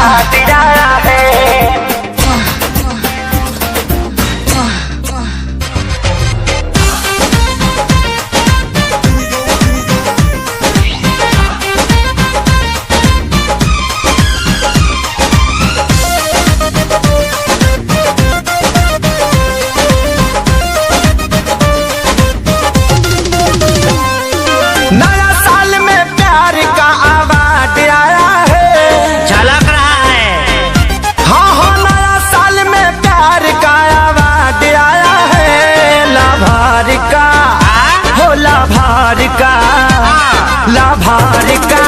काट आया है। नया साल में प्यार का आवाज आया है, झलक रहा है। हाँ हाँ नया साल में प्यार का आवाज आया है। लाभार का हो लाभार का, लाभार का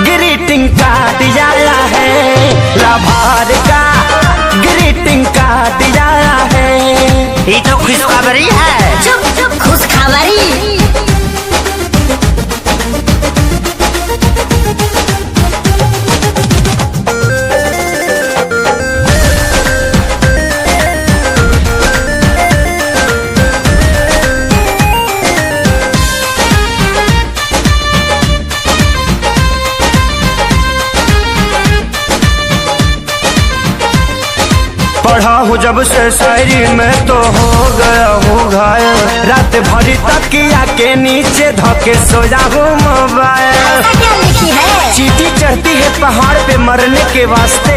ग्रीटिंग कार्ड आया है। लाभार का ग्रीटिंग कार्ड आया है। ये तो खुशखबरी है। चुप चुप खुशखबरी। पढ़ा हूँ जब से शायरी में तो हो गया हूँ घायल। रात भरी तकिया के नीचे धोके सोया हूँ मोबाइल। क्या लिखी है? चीटी चढ़ती है पहाड़ पे मरने के वास्ते।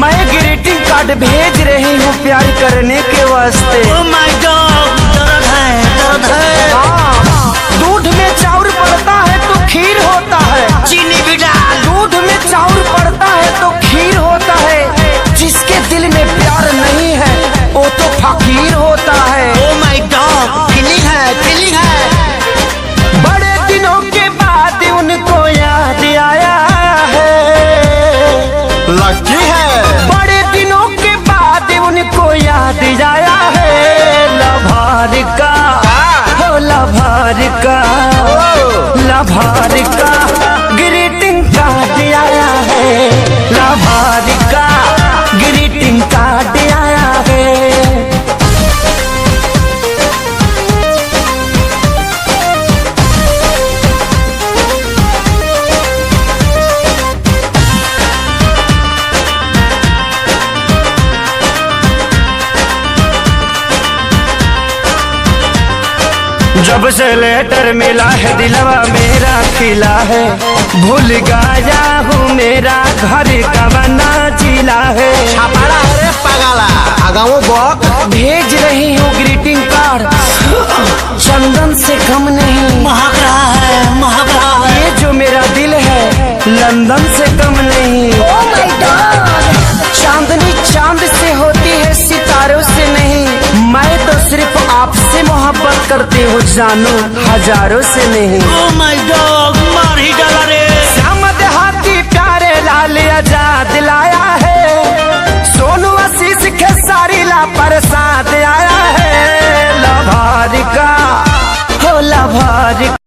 मैं ग्रीटिंग कार्ड भेज रही हूँ प्यार करने के वास्ते। Oh my God, दर्द है, दर्द है। हाँ, दूध में चाउर पड़ता है तो खीर होता है। चीनी भी डाल। दूध में चाउर पड़ता है तो खीर होता है। जिसके दिल में प्यार नहीं है वो तो फकीर होता है। Oh my God, फीलिंग है, फीलिंग है। बड़े दिनों के बाद उनको याद आया है। लकी है। बड़े दिनों के बाद उनको याद आया है। लाभार का हो लाभार का, लाभार का ग्रीटिंग कार्ड आया है। लाभार का ग्रीटिंग कार्ड आया है। जब से लेटर मिला है दिलवा मेरा खिला है। भूल गया हूँ मेरा घर का बना जिला है। छापाड़ा रे पगला, आगाओ बॉक। भेज रही हूँ ग्रीटिंग कार्ड, चंदन से कम नहीं। महक रहा है, महक रहा है। ये जो मेरा दिल है लंदन से कम नहीं। Oh my God! चांदनी चांद से होती है सितारों से नहीं। मैं तो सिर्फ आपसे मोहब्बत करती हूँ जानू, हजारों से नहीं। Oh my God,